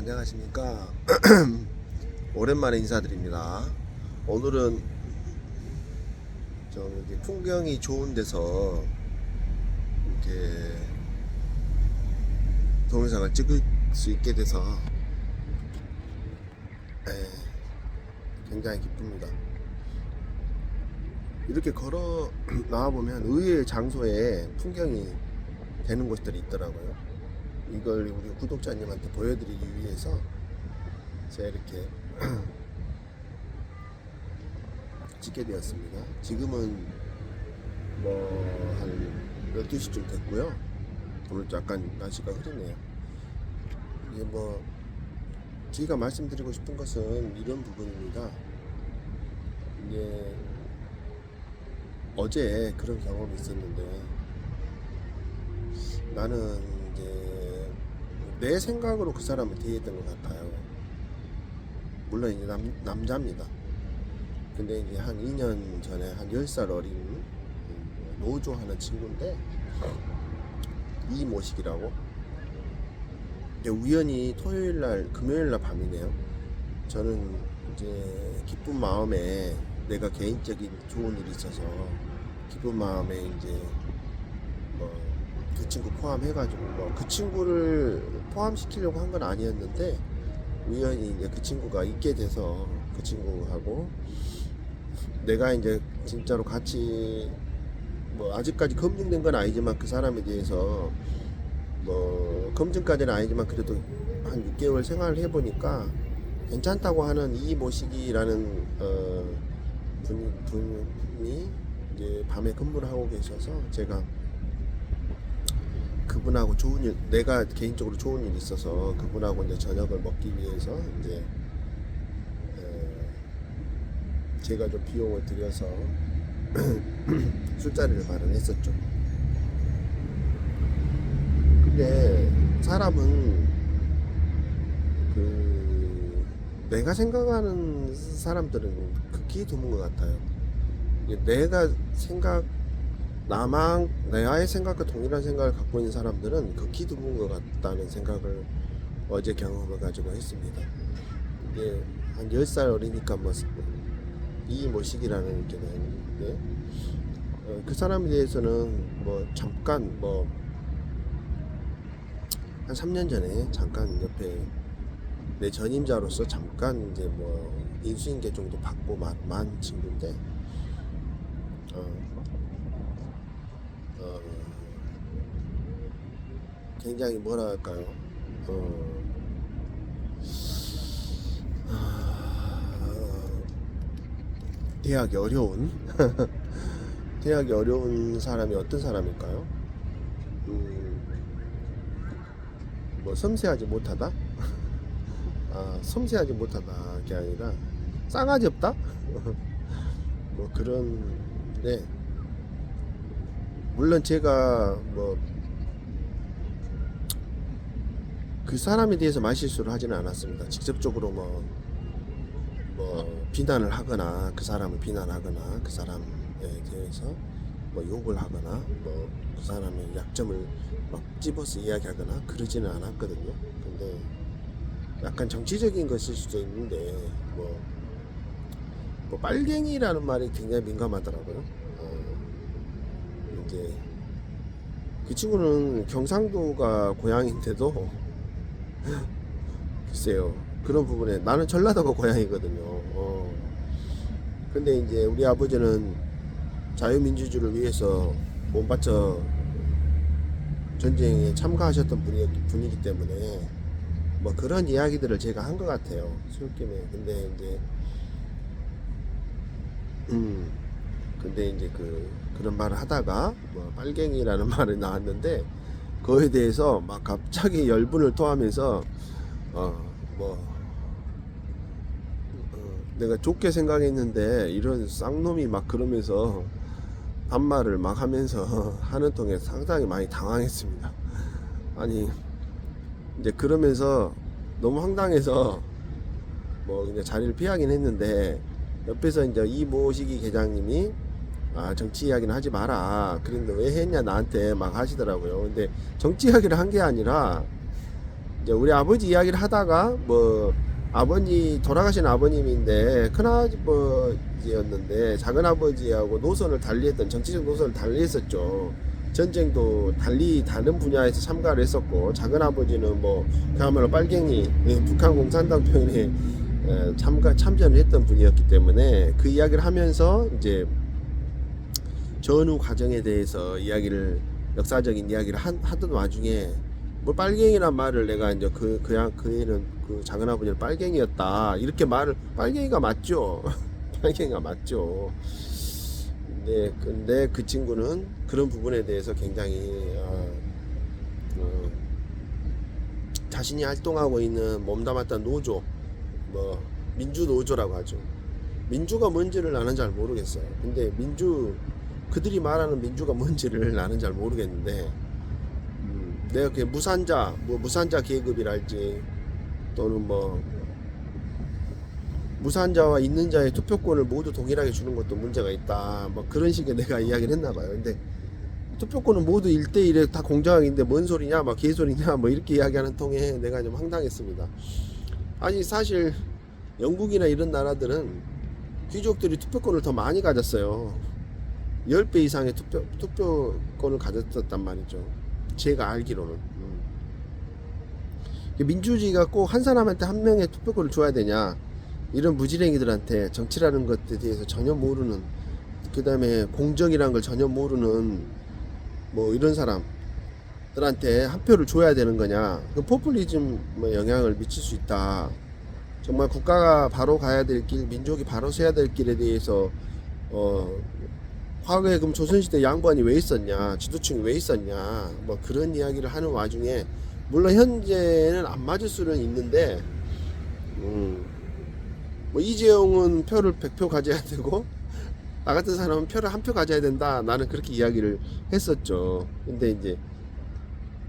안녕하십니까. 오랜만에 인사드립니다. 오늘은 좀 이렇게 풍경이 좋은 데서 이렇게 동영상을 찍을 수 있게 돼서 굉장히 기쁩니다. 이렇게 걸어 나와보면 의외의 장소에 풍경이 되는 곳들이 있더라고요. 이걸 우리 구독자님한테 보여드리기 위해서 제가 이렇게 찍게 되었습니다. 지금은 뭐 한 12시쯤 됐고요. 오늘 약간 날씨가 흐리네요. 이게 뭐 제가 말씀드리고 싶은 것은 이런 부분입니다. 이게 어제 그런 경험이 있었는데, 나는 이제 내 생각으로 그 사람을 대했던 것 같아요. 물론 이제 남자입니다. 근데 이제 한 2년 전에 한 10살 어린 노조하는 친구인데, 이모식이라고. 우연히 토요일날 금요일날 밤이네요. 저는 이제 기쁜 마음에, 내가 개인적인 좋은 일이 있어서 기쁜 마음에 이제 두 친구 포함해가지고 그 친구를 포함시키려고 한 건 아니었는데, 우연히 이제 그 친구가 있게 돼서 그 친구하고 내가 이제 진짜로 같이 아직까지 검증된 건 아니지만 그 사람에 대해서 검증까지는 아니지만 그래도 한 6개월 생활을 해보니까 괜찮다고 하는 이모식이라는 분이 이제 밤에 근무를 하고 계셔서, 제가 그분하고 좋은 일, 내가 개인적으로 좋은 일이 있어서 그분하고 이제 저녁을 먹기 위해서 이제 제가 좀 비용을 들여서 술자리를 마련했었죠. 근데 사람은 내가 생각하는 사람들은 극히 드문 것 같아요. 내가 나의 생각과 동일한 생각을 갖고 있는 사람들은 극히 드문 것 같다는 생각을 어제 경험을 가지고 했습니다. 이게 한 10살 어리니까 이모식이라는 게 나있는데, 그 사람에 대해서는 잠깐 한 3년 전에 잠깐 옆에 내 전임자로서 잠깐 이제 인수인계 정도 받고 만 친구인데, 굉장히 뭐랄까요, 대하기 어려운 대하기 어려운 사람이 어떤 사람일까요? 섬세하지 못하다? 섬세하지 못하다 게 아니라 싸가지 없다? 그런데, 물론 제가 그 사람에 대해서 말실수를 하지는 않았습니다. 직접적으로 비난을 하거나, 그 사람을 비난하거나, 그 사람에 대해서 욕을 하거나, 그 사람의 약점을 집어서 이야기하거나 그러지는 않았거든요. 근데 약간 정치적인 것일 수도 있는데, 빨갱이라는 말이 굉장히 민감하더라고요. 이제 그 친구는 경상도가 고향인데도 글쎄요, 그런 부분에, 나는 전라도가 고향이거든요. 근데 이제 우리 아버지는 자유민주주의를 위해서 몸바쳐 전쟁에 참가하셨던 분이기 때문에 그런 이야기들을 제가 한 것 같아요, 술김에. 근데 이제 그런 말을 하다가 빨갱이라는 말이 나왔는데, 그거에 대해서 갑자기 열분을 토하면서 내가 좋게 생각했는데 이런 쌍놈이 그러면서 반말을 하면서 하는 통에 상당히 많이 당황했습니다. 아니, 이제 그러면서 너무 황당해서 그냥 자리를 피하긴 했는데, 옆에서 이제 이모식이 계장님이 정치 이야기는 하지 마라, 그런데 왜 했냐 나한테 하시더라고요. 근데 정치 이야기를 한 게 아니라 이제 우리 아버지 이야기를 하다가 뭐 아버지 돌아가신 아버님인데 큰아버지였는데 작은아버지하고 노선을 달리했던 정치적 노선을 달리했었죠. 전쟁도 달리 다른 분야에서 참가를 했었고 작은아버지는 뭐 그야말로 빨갱이 북한 공산당 편에 참전을 했던 분이었기 때문에 그 이야기를 하면서 이제 전후 과정에 대해서 이야기를 역사적인 이야기를 하던 와중에 뭐 빨갱이란 말을 내가 이제 그냥 그 애는 그 작은아버지는 빨갱이였다 이렇게 말을 빨갱이가 맞죠. 빨갱이가 맞죠. 근데 그 친구는 그런 부분에 대해서 굉장히 자신이 활동하고 있는 몸담았던 노조 뭐 민주노조라고 하죠. 민주가 뭔지를 나는 잘 모르겠어요. 근데 그들이 말하는 민주가 뭔지를 나는 잘 모르겠는데 내가 그냥 무산자 계급이랄지 또는 뭐 무산자와 있는 자의 투표권을 모두 동일하게 주는 것도 문제가 있다 뭐 그런 식의 내가 이야기를 했나봐요. 근데 투표권은 모두 1대1에 다 공정하긴데 뭔 소리냐 막 개소리냐 뭐 이렇게 이야기하는 통에 내가 좀 황당했습니다. 아니 사실 영국이나 이런 나라들은 귀족들이 투표권을 더 많이 가졌어요. 10배 이상의 투표권을 가졌었단 말이죠. 제가 알기로는. 민주주의가 꼭 한 사람한테 한 명의 투표권을 줘야 되냐 이런 무지랭이들한테 정치라는 것에 대해서 전혀 모르는 그 다음에 공정이라는 걸 전혀 모르는 뭐 이런 사람들한테 한 표를 줘야 되는 거냐 그 포퓰리즘 뭐 영향을 미칠 수 있다. 정말 국가가 바로 가야 될 길 민족이 바로 서야 될 길에 대해서 과거에 그럼 조선시대 양반이 왜 있었냐 지도층이 왜 있었냐 뭐 그런 이야기를 하는 와중에 물론 현재는 안 맞을 수는 있는데 뭐 이재용은 표를 100표 가져야 되고 나 같은 사람은 표를 한 표 가져야 된다 나는 그렇게 이야기를 했었죠. 근데 이제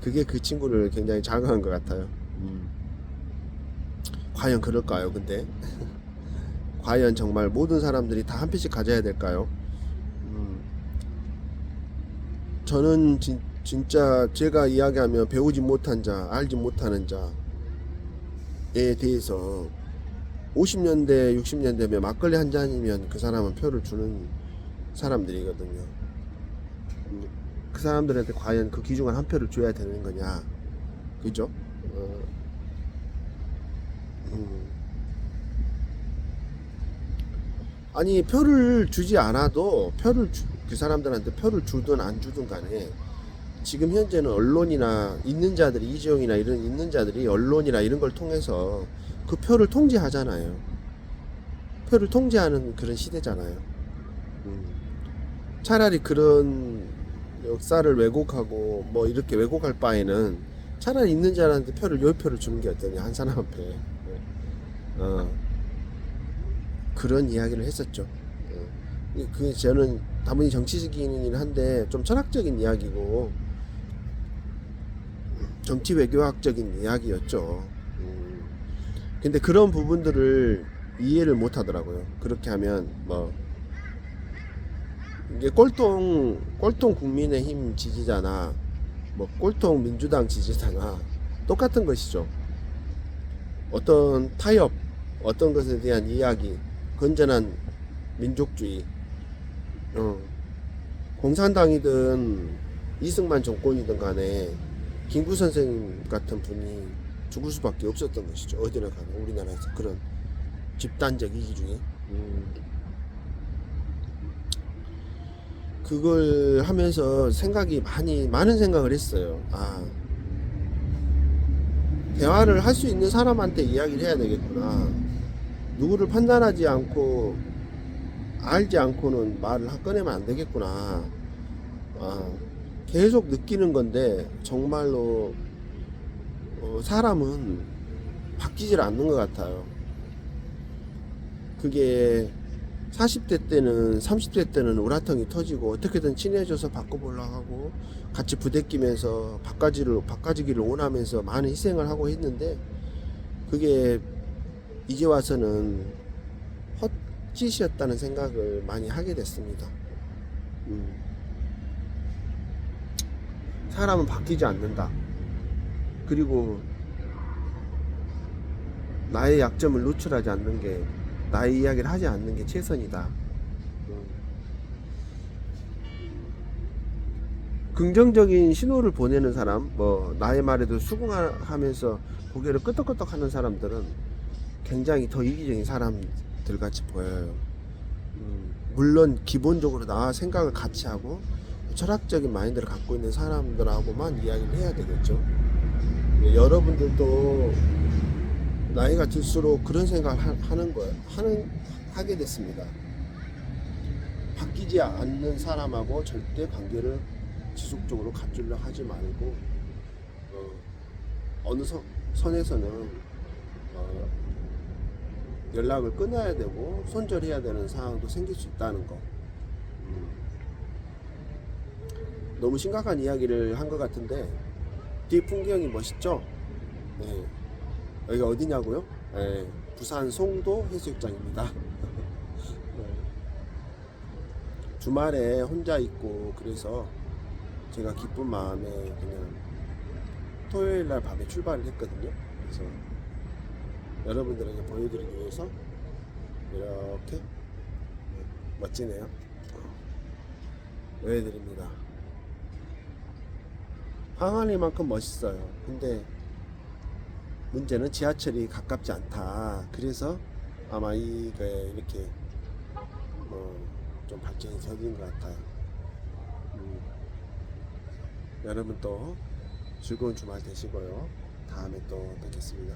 그게 그 친구를 굉장히 자극한 것 같아요. 과연 그럴까요? 근데 과연 정말 모든 사람들이 다 한 표씩 가져야 될까요? 저는 진짜 제가 이야기하면 배우지 못한 자, 알지 못하는 자에 대해서 50년대, 60년대면 막걸리 한 잔이면 그 사람은 표를 주는 사람들이거든요. 그 사람들한테 과연 그 귀중한 한 표를 줘야 되는 거냐, 그죠? 아니 표를 주지 않아도 그 사람들한테 표를 주든 안 주든 간에 지금 현재는 언론이나 있는 자들이 이재용이나 이런 있는 자들이 언론이나 이런 걸 통해서 그 표를 통제하잖아요. 표를 통제하는 그런 시대잖아요. 차라리 그런 역사를 왜곡하고 뭐 이렇게 왜곡할 바에는 차라리 있는 자한테 표를 10표를 주는 게 어떠냐 한 사람 앞에 그런 이야기를 했었죠. 그 저는 다분히 정치적이긴 한데 좀 철학적인 이야기고 정치 외교학적인 이야기였죠. 근데 그런 부분들을 이해를 못 하더라고요. 그렇게 하면 뭐 이게 꼴통 국민의힘 지지자나 뭐 꼴통 민주당 지지자나 똑같은 것이죠. 어떤 타협, 어떤 것에 대한 이야기, 건전한 민족주의, 공산당이든 이승만 정권이든 간에 김구 선생님 같은 분이 죽을 수밖에 없었던 것이죠. 어디나 가나 우리나라에서 그런 집단적 이기 중에 그걸 하면서 많은 생각을 했어요. 대화를 할 수 있는 사람한테 이야기를 해야 되겠구나. 누구를 판단하지 않고 알지 않고는 말을 꺼내면 안 되겠구나. 계속 느끼는 건데 정말로 사람은 바뀌질 않는 것 같아요. 그게 40대 때는 30대 때는 우라통이 터지고 어떻게든 친해져서 바꿔보려고 하고 같이 부대끼면서 바꿔지기를 원하면서 많은 희생을 하고 했는데 그게 이제 와서는 헛짓이었다는 생각을 많이 하게 됐습니다. 사람은 바뀌지 않는다. 그리고 나의 약점을 노출하지 않는 게, 나의 이야기를 하지 않는 게 최선이다. 긍정적인 신호를 보내는 사람, 뭐 나의 말에도 수긍하면서 고개를 끄덕끄덕 하는 사람들은 굉장히 더 이기적인 사람들 같이 보여요. 물론 기본적으로 나와 생각을 같이 하고 철학적인 마인드를 갖고 있는 사람들하고만 이야기를 해야 되겠죠. 여러분들도 나이가 들수록 그런 생각을 하는 거예요. 하게 됐습니다. 바뀌지 않는 사람하고 절대 관계를 지속적으로 갖추려 하지 말고, 어느 선에서는 연락을 끊어야 되고 손절해야 되는 상황도 생길 수 있다는 거. 너무 심각한 이야기를 한 것 같은데 뒤 풍경이 멋있죠? 네. 여기가 어디냐고요? 네. 부산 송도 해수욕장입니다. 네. 주말에 혼자 있고 그래서 제가 기쁜 마음에 그냥 토요일 날 밤에 출발을 했거든요. 그래서 여러분들에게 보여드리기 위해서 이렇게 멋지네요. 보여드립니다. 항아리만큼 멋있어요. 근데 문제는 지하철이 가깝지 않다. 그래서 아마 이게 이렇게 좀 발전이 더딘 것 같아요. 여러분 또 즐거운 주말 되시고요. 다음에 또 뵙겠습니다.